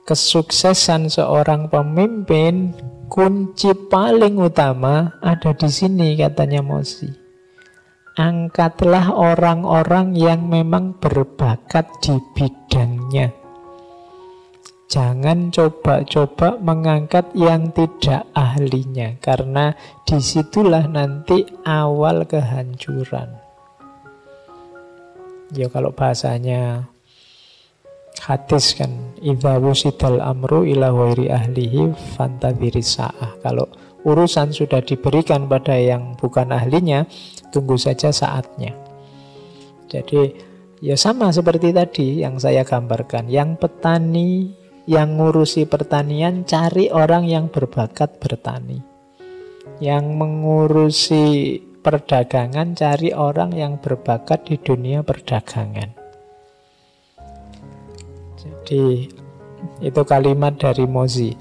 kesuksesan seorang pemimpin, kunci paling utama ada di sini katanya Mozi. Angkatlah orang-orang yang memang berbakat di bidangnya. Jangan coba-coba mengangkat yang tidak ahlinya, karena disitulah nanti awal kehancuran. Ya kalau bahasanya hadis kan, idza wusidal amru ila ghairi ahlihi fantadhiris sa'ah. Kalau urusan sudah diberikan pada yang bukan ahlinya, tunggu saja saatnya. Jadi ya sama seperti tadi yang saya gambarkan. Yang petani, yang ngurusi pertanian, cari orang yang berbakat bertani. Yang mengurusi perdagangan, cari orang yang berbakat di dunia perdagangan. Jadi itu kalimat dari Mozi.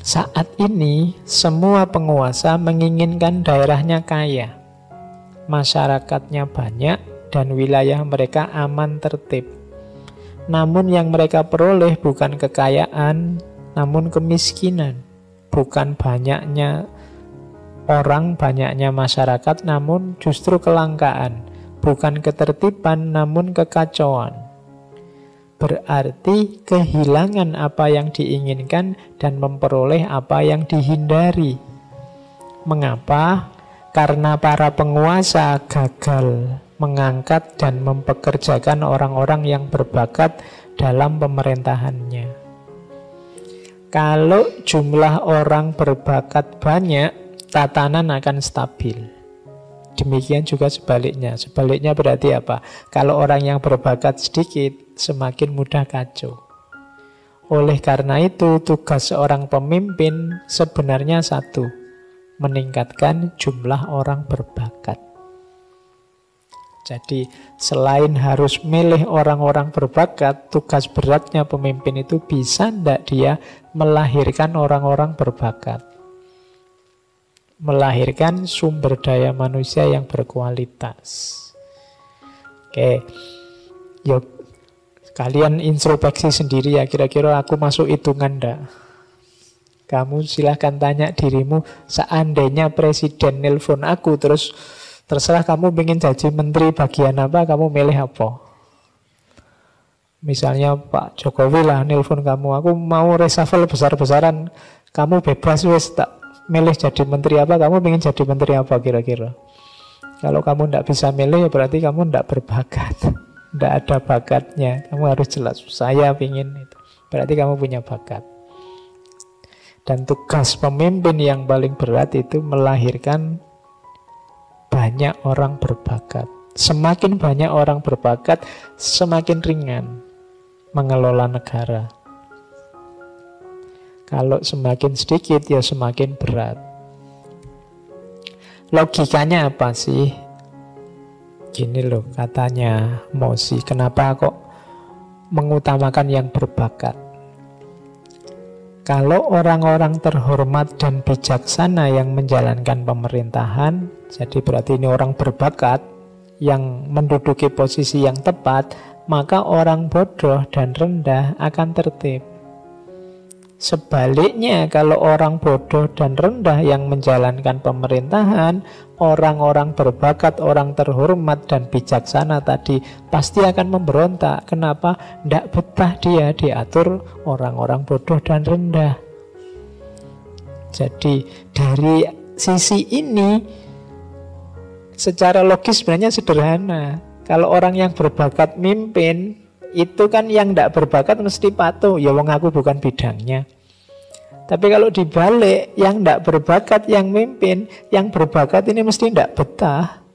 Saat ini semua penguasa menginginkan daerahnya kaya, masyarakatnya banyak, dan wilayah mereka aman tertib. Namun yang mereka peroleh bukan kekayaan, namun kemiskinan. Bukan banyaknya orang, banyaknya masyarakat, namun justru kelangkaan. Bukan ketertiban, namun kekacauan. Berarti kehilangan apa yang diinginkan dan memperoleh apa yang dihindari. Mengapa? Karena para penguasa gagal mengangkat dan mempekerjakan orang-orang yang berbakat dalam pemerintahannya. Kalau jumlah orang berbakat banyak, tatanan akan stabil. Demikian juga sebaliknya. Sebaliknya berarti apa? Kalau orang yang berbakat sedikit, semakin mudah kacau. Oleh karena itu, tugas seorang pemimpin sebenarnya satu: meningkatkan jumlah orang berbakat. Jadi selain harus milih orang-orang berbakat, tugas beratnya pemimpin itu bisa tidak dia melahirkan orang-orang berbakat, melahirkan sumber daya manusia yang berkualitas. Oke, yuk kalian introspeksi sendiri ya, kira-kira aku masuk hitungan enggak? Kamu silahkan tanya dirimu, seandainya presiden nelpon aku, terus terserah kamu ingin jadi menteri bagian apa, kamu milih apa? Misalnya Pak Jokowi lah nelpon kamu, aku mau reshuffle besar-besaran, kamu bebas wes, tak milih jadi menteri apa, kamu ingin jadi menteri apa kira-kira? Kalau kamu tidak bisa milih, ya berarti kamu tidak berbakat, tidak ada bakatnya. Kamu harus jelas, saya ingin itu, berarti kamu punya bakat. Dan tugas pemimpin yang paling berat itu melahirkan banyak orang berbakat. Semakin banyak orang berbakat, semakin ringan mengelola negara. Kalau semakin sedikit, ya semakin berat. Logikanya apa sih? Gini loh katanya Mozi, kenapa kok mengutamakan yang berbakat? Kalau orang-orang terhormat dan bijaksana yang menjalankan pemerintahan, jadi berarti ini orang berbakat yang menduduki posisi yang tepat, maka orang bodoh dan rendah akan tertib. Sebaliknya, kalau orang bodoh dan rendah yang menjalankan pemerintahan, orang-orang berbakat, orang terhormat dan bijaksana tadi pasti akan memberontak. Kenapa? Tidak betah dia diatur orang-orang bodoh dan rendah. Jadi dari sisi ini secara logis sebenarnya sederhana. Kalau orang yang berbakat mimpin, itu kan yang tidak berbakat mesti patuh. Ya wong aku bukan bidangnya. Tapi kalau dibalik, yang tidak berbakat yang mimpin, yang berbakat ini mesti tidak betah.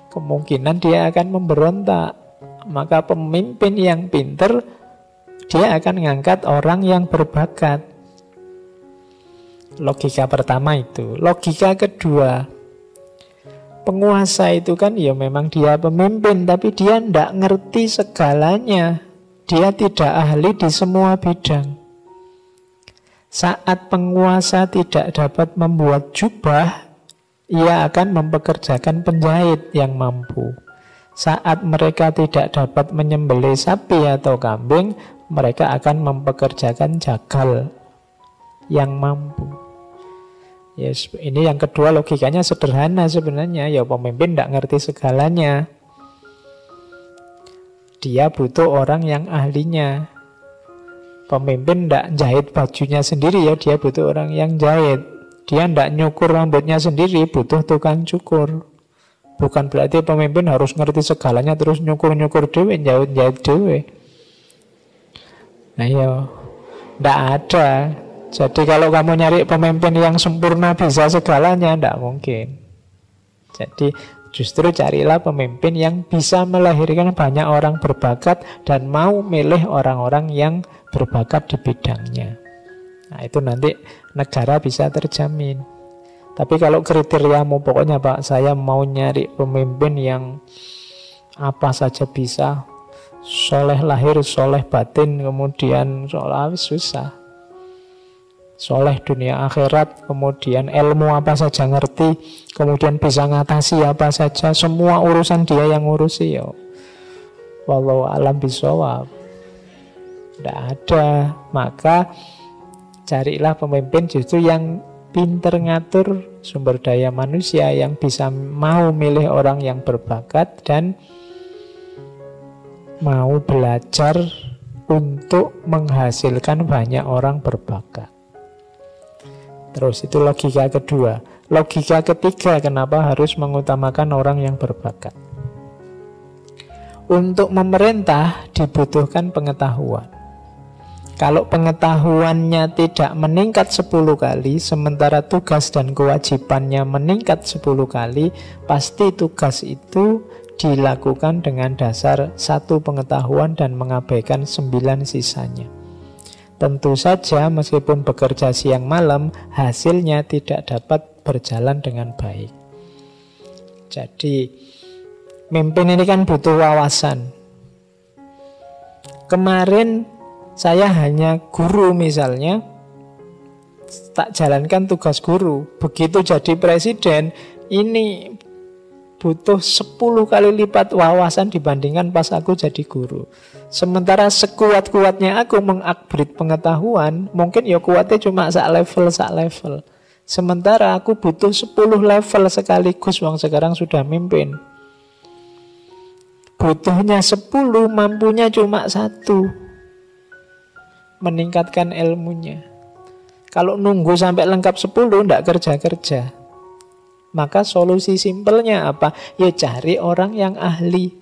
Kemungkinan dia akan memberontak. Maka pemimpin yang pinter, dia akan mengangkat orang yang berbakat. Logika pertama itu. Logika kedua, penguasa itu kan ya memang dia pemimpin, tapi dia tidak ngerti segalanya. Dia tidak ahli di semua bidang. Saat penguasa tidak dapat membuat jubah, ia akan mempekerjakan penjahit yang mampu. Saat mereka tidak dapat menyembelih sapi atau kambing, mereka akan mempekerjakan jagal yang mampu. Yes, ini yang kedua logikanya sederhana sebenarnya. Ya pemimpin tidak ngerti segalanya. Dia butuh orang yang ahlinya. Pemimpin tidak jahit bajunya sendiri ya, dia butuh orang yang jahit. Dia tidak nyukur rambutnya sendiri, butuh tukang cukur. Bukan berarti pemimpin harus ngerti segalanya terus nyukur-nyukur dewe, jahit-jahit dewe. Nah ya, tidak ada. Jadi kalau kamu nyari pemimpin yang sempurna bisa segalanya, tidak mungkin. Jadi justru carilah pemimpin yang bisa melahirkan banyak orang berbakat dan mau milih orang-orang yang berbakat di bidangnya. Nah itu nanti negara bisa terjamin. Tapi kalau kriteriamu pokoknya Pak, saya mau nyari pemimpin yang apa saja bisa, soleh lahir, soleh batin, kemudian soleh, susah. Soleh dunia akhirat, kemudian ilmu apa saja ngerti, kemudian bisa ngatasi apa saja, semua urusan dia yang ngurusi ya. Wallahu a'lam bishawab. Tidak ada. Maka carilah pemimpin justru yang pinter ngatur sumber daya manusia, yang bisa mau milih orang yang berbakat dan mau belajar untuk menghasilkan banyak orang berbakat. Terus itu logika kedua. Logika ketiga, kenapa harus mengutamakan orang yang berbakat? Untuk memerintah dibutuhkan pengetahuan. Kalau pengetahuannya tidak meningkat 10 kali, sementara tugas dan kewajibannya meningkat 10 kali, pasti tugas itu dilakukan dengan dasar 1 pengetahuan dan mengabaikan 9 sisanya. Tentu saja meskipun bekerja siang malam, hasilnya tidak dapat berjalan dengan baik. Jadi, mimpin ini kan butuh wawasan. Kemarin saya hanya guru misalnya, tak jalankan tugas guru. Begitu jadi presiden, ini butuh 10 kali lipat wawasan dibandingkan pas aku jadi guru. Sementara sekuat-kuatnya aku mengupgrade pengetahuan, mungkin ya kuatnya cuma sak level. Sementara aku butuh 10 level sekaligus, wong sekarang sudah mimpin. Butuhnya 10, mampunya cuma 1. Meningkatkan ilmunya. Kalau nunggu sampai lengkap 10, tidak kerja-kerja. Maka solusi simpelnya apa? Ya cari orang yang ahli.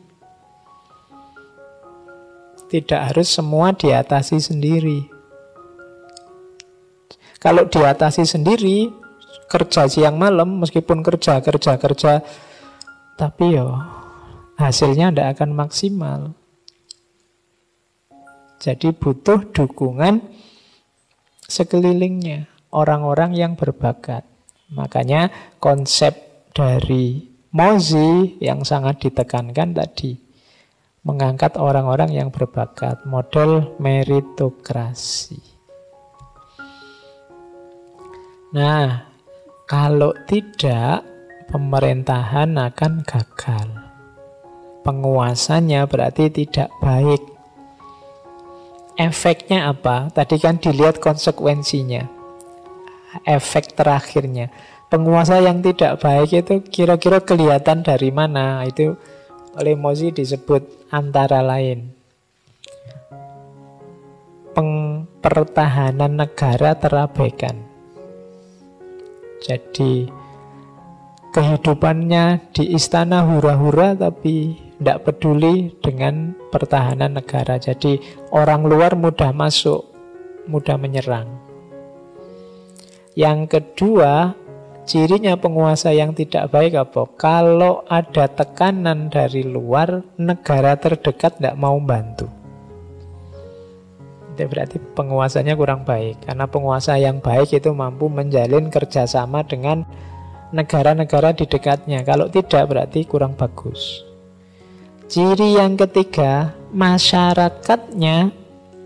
Tidak harus semua diatasi sendiri. Kalau diatasi sendiri, kerja siang malam, meskipun kerja, tapi ya hasilnya tidak akan maksimal. Jadi butuh dukungan sekelilingnya, orang-orang yang berbakat. Makanya konsep dari Mozi yang sangat ditekankan tadi, mengangkat orang-orang yang berbakat, model meritokrasi. Nah, kalau tidak, pemerintahan akan gagal. Penguasanya berarti tidak baik. Efeknya apa? Tadi kan dilihat konsekuensinya. Efek terakhirnya, penguasa yang tidak baik itu kira-kira kelihatan dari mana? Itu oleh Mozi disebut antara lain pertahanan negara terabaikan. Jadi kehidupannya di istana hura-hura tapi tidak peduli dengan pertahanan negara. Jadi orang luar mudah masuk, mudah menyerang. Yang kedua, cirinya penguasa yang tidak baik apa? Kalau ada tekanan dari luar, negara terdekat tidak mau bantu. Itu berarti penguasanya kurang baik. Karena penguasa yang baik itu mampu menjalin kerjasama dengan negara-negara di dekatnya. Kalau tidak berarti kurang bagus. Ciri yang ketiga, masyarakatnya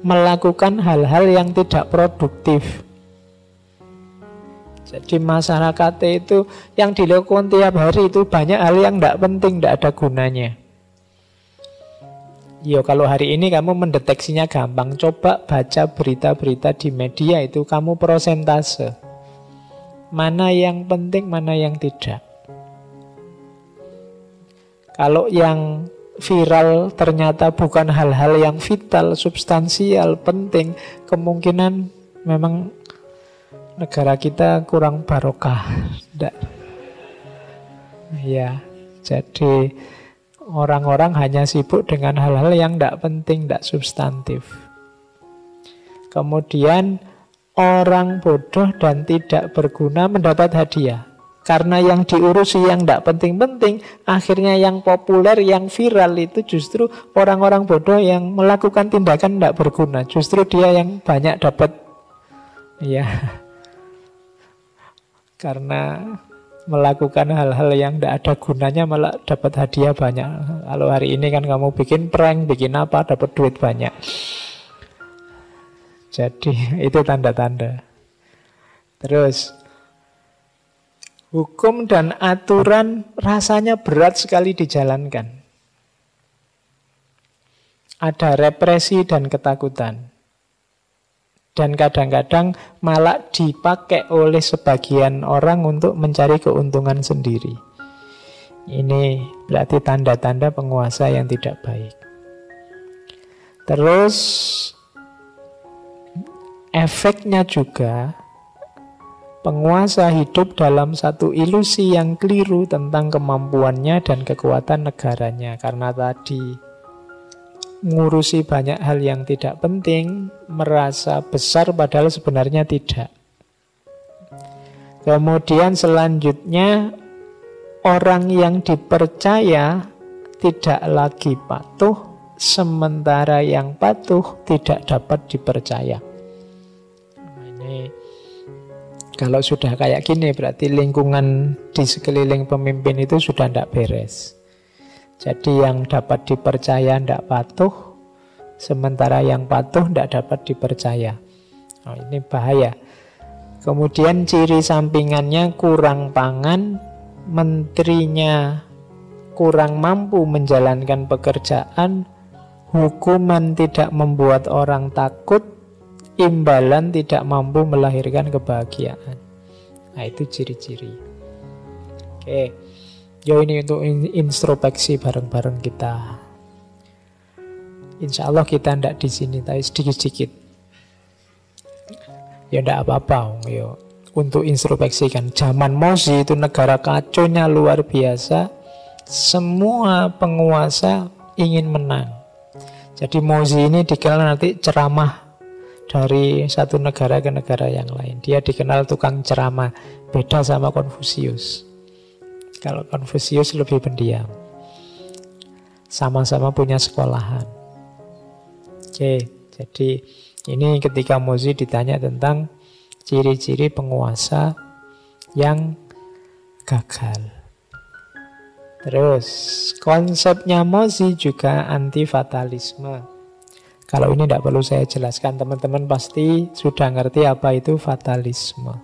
melakukan hal-hal yang tidak produktif. Jadi masyarakat itu yang dilakukan tiap hari itu banyak hal yang tidak penting, tidak ada gunanya. Yo, kalau hari ini kamu mendeteksinya gampang, coba baca berita-berita di media itu, kamu prosentase. Mana yang penting, mana yang tidak. Kalau yang viral ternyata bukan hal-hal yang vital, substansial, penting, kemungkinan memang negara kita kurang barokah. Nggak. Ya, jadi orang-orang hanya sibuk dengan hal-hal yang tidak penting, tidak substantif. Kemudian orang bodoh dan tidak berguna mendapat hadiah. Karena yang diurusi yang tidak penting-penting, akhirnya yang populer, yang viral itu justru orang-orang bodoh yang melakukan tindakan tidak berguna. Justru dia yang banyak dapat. Ya, karena melakukan hal-hal yang tidak ada gunanya malah dapat hadiah banyak. Kalau hari ini kan kamu bikin prank, bikin apa, dapat duit banyak. Jadi itu tanda-tanda. Terus hukum dan aturan rasanya berat sekali dijalankan. Ada represi dan ketakutan. Dan kadang-kadang malah dipakai oleh sebagian orang untuk mencari keuntungan sendiri. Ini berarti tanda-tanda penguasa yang tidak baik. Terus efeknya juga penguasa hidup dalam satu ilusi yang keliru tentang kemampuannya dan kekuatan negaranya. Karena tadi ngurusi banyak hal yang tidak penting, merasa besar padahal sebenarnya tidak. Kemudian selanjutnya, orang yang dipercaya tidak lagi patuh, sementara yang patuh tidak dapat dipercaya. Kalau sudah kayak gini berarti lingkungan di sekeliling pemimpin itu sudah tidak beres. Jadi yang dapat dipercaya tidak patuh, sementara yang patuh tidak dapat dipercaya. Oh, ini bahaya. Kemudian ciri sampingannya kurang pangan, menterinya kurang mampu menjalankan pekerjaan, hukuman tidak membuat orang takut, imbalan tidak mampu melahirkan kebahagiaan. Nah, itu ciri-ciri. Oke. Yo, ini untuk introspeksi bareng-bareng kita. Insya Allah kita ndak di sini, tapi sedikit-sedikit. Ya ndak apa-apa. Yo, untuk introspeksi kan. Zaman Mozi itu negara kacaunya luar biasa. Semua penguasa ingin menang. Jadi Mozi ini dikenal nanti ceramah dari satu negara ke negara yang lain. Dia dikenal tukang ceramah, beda sama Konfusius. Kalau Konfusius lebih pendiam. Sama-sama punya sekolahan. Oke, jadi ini ketika Mozi ditanya tentang ciri-ciri penguasa yang gagal. Terus konsepnya Mozi juga anti-fatalisme. Kalau ini tidak perlu saya jelaskan, teman-teman pasti sudah ngerti apa itu fatalisme.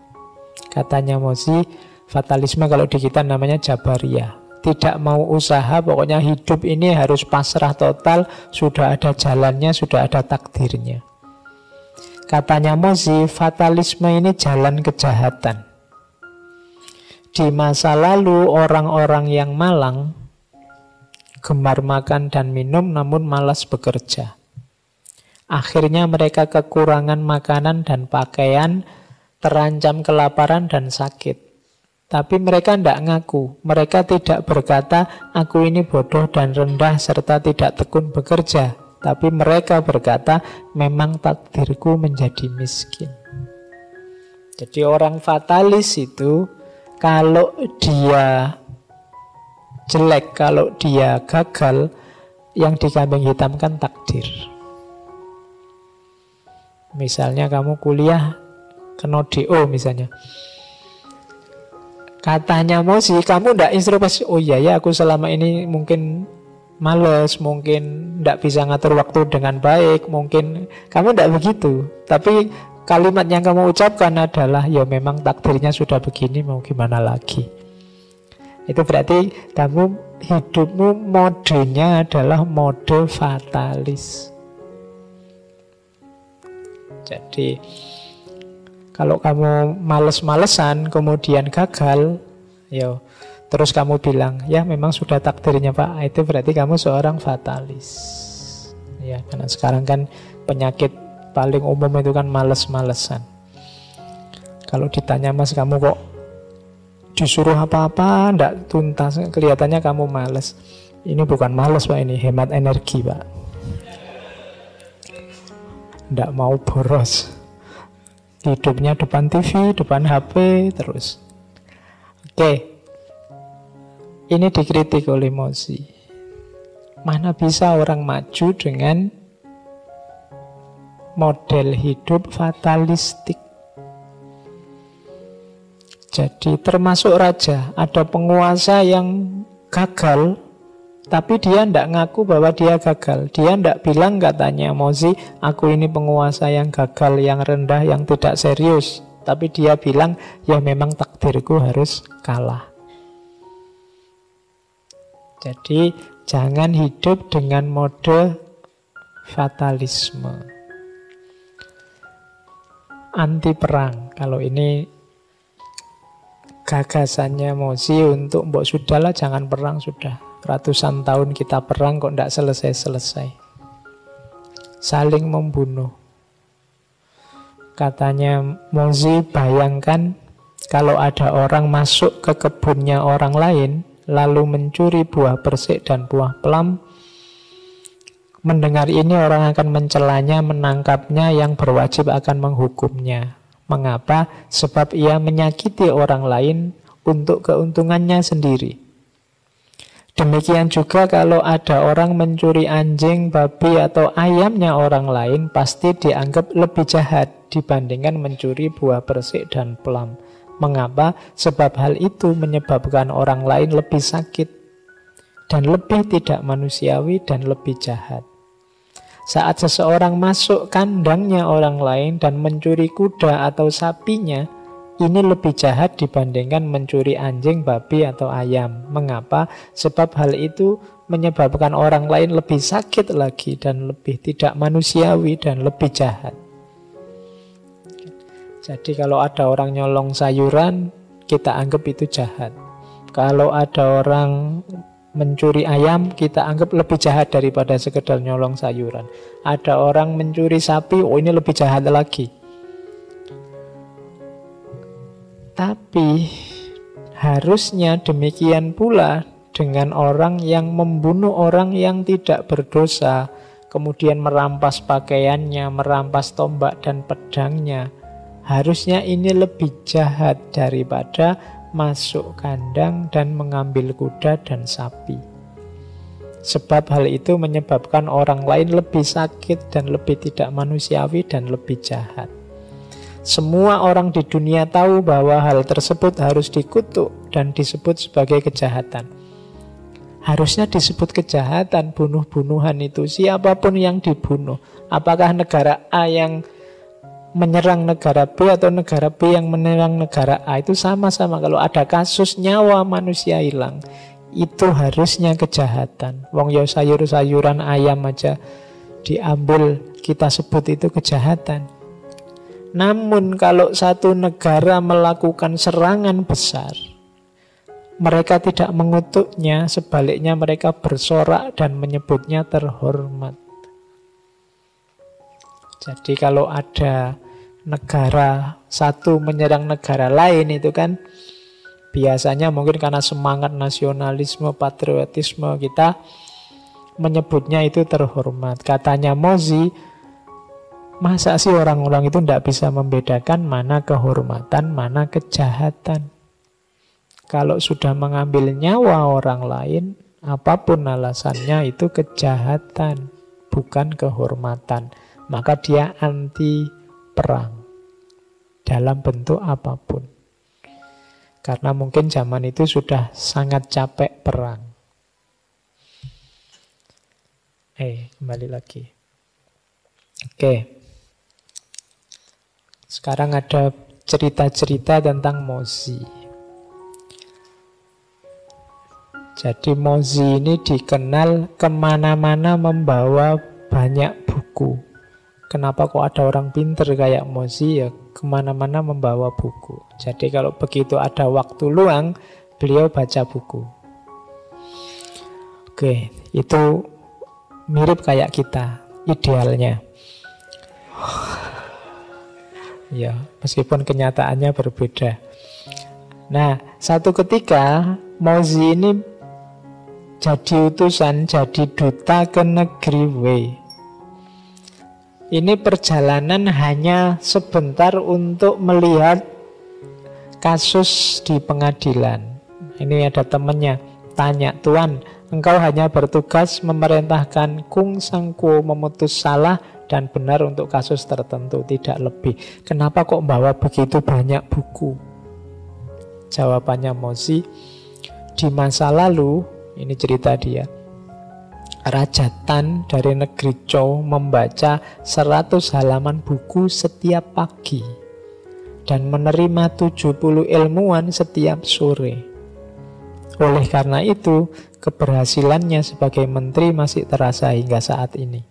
Katanya Mozi, fatalisme kalau di kita namanya Jabariyah. Tidak mau usaha, pokoknya hidup ini harus pasrah total, sudah ada jalannya, sudah ada takdirnya. Katanya Mozi, fatalisme ini jalan kejahatan. Di masa lalu orang-orang yang malang gemar makan dan minum namun malas bekerja. Akhirnya mereka kekurangan makanan dan pakaian, terancam kelaparan dan sakit. Tapi mereka tidak ngaku. Mereka tidak berkata, aku ini bodoh dan rendah serta tidak tekun bekerja. Tapi mereka berkata, memang takdirku menjadi miskin. Jadi orang fatalis itu, kalau dia jelek, kalau dia gagal, yang dikambing hitamkan takdir. Misalnya kamu kuliah kena DO misalnya. Katanya Mozi, kamu ndak introspeksi. Oh iya ya, aku selama ini mungkin males, mungkin ndak bisa ngatur waktu dengan baik, mungkin kamu ndak begitu. Tapi kalimat yang kamu ucapkan adalah, ya memang takdirnya sudah begini, mau gimana lagi. Itu berarti hidupmu modenya adalah mode fatalis. Jadi kalau kamu males-malesan kemudian gagal, yo, terus kamu bilang, ya memang sudah takdirnya Pak, itu berarti kamu seorang fatalis. Ya, karena sekarang kan penyakit paling umum itu kan males-malesan. Kalau ditanya, Mas kamu kok disuruh apa-apa ndak tuntas, kelihatannya kamu males. Ini bukan males Pak, ini hemat energi Pak. Ndak mau boros. Hidupnya depan TV, depan HP terus. Oke. Ini dikritik oleh Mozi. Mana bisa orang maju dengan model hidup fatalistik. Jadi termasuk raja, ada penguasa yang gagal, tapi dia tidak ngaku bahwa dia gagal. Dia tidak bilang, katanya Mozi, aku ini penguasa yang gagal, yang rendah, yang tidak serius. Tapi dia bilang, ya memang takdirku harus kalah. Jadi jangan hidup dengan mode fatalisme. Anti perang. Kalau ini gagasannya Mozi untuk mbok sudahlah jangan perang sudah. Ratusan tahun kita perang kok tidak selesai-selesai. Saling membunuh. Katanya Mozi, bayangkan kalau ada orang masuk ke kebunnya orang lain lalu mencuri buah persik dan buah plum. Mendengar ini orang akan mencelanya, menangkapnya, yang berwajib akan menghukumnya. Mengapa? Sebab ia menyakiti orang lain untuk keuntungannya sendiri. Demikian juga kalau ada orang mencuri anjing, babi, atau ayamnya orang lain, pasti dianggap lebih jahat dibandingkan mencuri buah persik dan plum. Mengapa? Sebab hal itu menyebabkan orang lain lebih sakit dan lebih tidak manusiawi dan lebih jahat. Saat seseorang masuk kandangnya orang lain dan mencuri kuda atau sapinya, ini lebih jahat dibandingkan mencuri anjing, babi, atau ayam. Mengapa? Sebab hal itu menyebabkan orang lain lebih sakit lagi dan lebih tidak manusiawi dan lebih jahat. Jadi kalau ada orang nyolong sayuran, kita anggap itu jahat. Kalau ada orang mencuri ayam, kita anggap lebih jahat daripada sekedar nyolong sayuran. Ada orang mencuri sapi, oh ini lebih jahat lagi. Tapi harusnya demikian pula dengan orang yang membunuh orang yang tidak berdosa, kemudian merampas pakaiannya, merampas tombak dan pedangnya. Harusnya ini lebih jahat daripada masuk kandang dan mengambil kuda dan sapi. Sebab hal itu menyebabkan orang lain lebih sakit dan lebih tidak manusiawi dan lebih jahat. Semua orang di dunia tahu bahwa hal tersebut harus dikutuk dan disebut sebagai kejahatan. Harusnya disebut kejahatan, bunuh-bunuhan itu. Siapapun yang dibunuh, apakah negara A yang menyerang negara B atau negara B yang menyerang negara A, itu sama-sama. Kalau ada kasus nyawa manusia hilang, itu harusnya kejahatan. Wong yo sayur-sayuran ayam aja diambil, kita sebut itu kejahatan. Namun kalau satu negara melakukan serangan besar, mereka tidak mengutuknya, sebaliknya mereka bersorak dan menyebutnya terhormat. Jadi kalau ada negara satu menyerang negara lain, itu kan biasanya mungkin karena semangat nasionalisme, patriotisme, kita menyebutnya itu terhormat. Katanya Mozi, masa sih orang-orang itu tidak bisa membedakan mana kehormatan, mana kejahatan? Kalau sudah mengambil nyawa orang lain, apapun alasannya itu kejahatan, bukan kehormatan. Maka dia anti perang dalam bentuk apapun. Karena mungkin zaman itu sudah sangat capek perang. Kembali lagi. Oke. Sekarang ada cerita-cerita tentang Mozi. Jadi Mozi ini dikenal kemana-mana membawa banyak buku. Kenapa kok ada orang pinter kayak Mozi? Ya kemana-mana membawa buku. Jadi kalau begitu ada waktu luang, beliau baca buku. Oke, itu mirip kayak kita, idealnya. Ya, meskipun kenyataannya berbeda. Nah, satu ketika Mozi ini jadi utusan, jadi duta ke negeri Wei. Ini perjalanan hanya sebentar untuk melihat kasus di pengadilan. Ini ada temannya, tanya, "Tuan, engkau hanya bertugas memerintahkan Kung Sangkuo memutus salah dan benar untuk kasus tertentu, tidak lebih. Kenapa kok bawa begitu banyak buku?" Jawabannya Mozi, di masa lalu, ini cerita dia, Raja Tan dari negeri Zhou membaca 100 halaman buku setiap pagi dan menerima 70 ilmuwan setiap sore. Oleh karena itu, keberhasilannya sebagai menteri masih terasa hingga saat ini.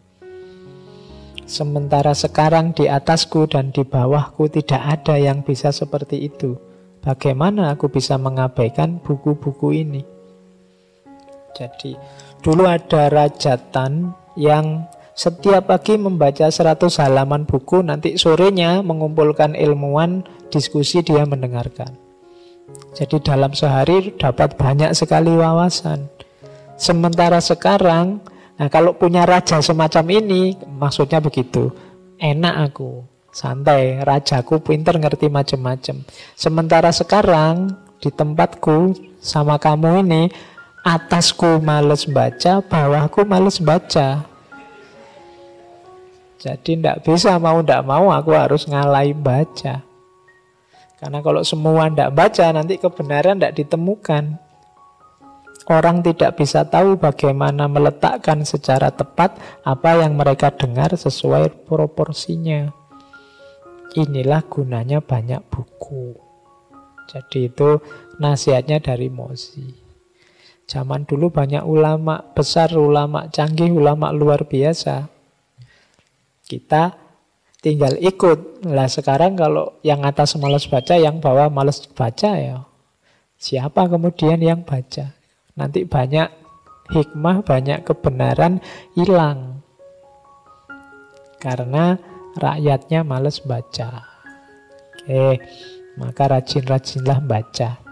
Sementara sekarang di atasku dan di bawahku tidak ada yang bisa seperti itu. Bagaimana aku bisa mengabaikan buku-buku ini? Jadi, dulu ada Raja Tan yang setiap pagi membaca 100 halaman buku, nanti sorenya mengumpulkan ilmuwan, diskusi, dia mendengarkan. Jadi dalam sehari dapat banyak sekali wawasan. Sementara sekarang, nah kalau punya raja semacam ini, maksudnya begitu, enak aku, santai, rajaku pinter ngerti macam-macam. Sementara sekarang di tempatku sama kamu ini, atasku males baca, bawahku males baca. Jadi tidak bisa, mau tidak mau aku harus ngalahin baca. Karena kalau semua tidak baca, nanti kebenaran tidak ditemukan. Orang tidak bisa tahu bagaimana meletakkan secara tepat apa yang mereka dengar sesuai proporsinya. Inilah gunanya banyak buku. Jadi itu nasihatnya dari Mozi. Zaman dulu banyak ulama besar, ulama canggih, ulama luar biasa. Kita tinggal ikut. Lah sekarang kalau yang atas malas baca, yang bawah malas baca, ya siapa kemudian yang baca? Nanti banyak hikmah, banyak kebenaran hilang. Karena rakyatnya malas baca. Oke, maka rajin-rajinlah baca.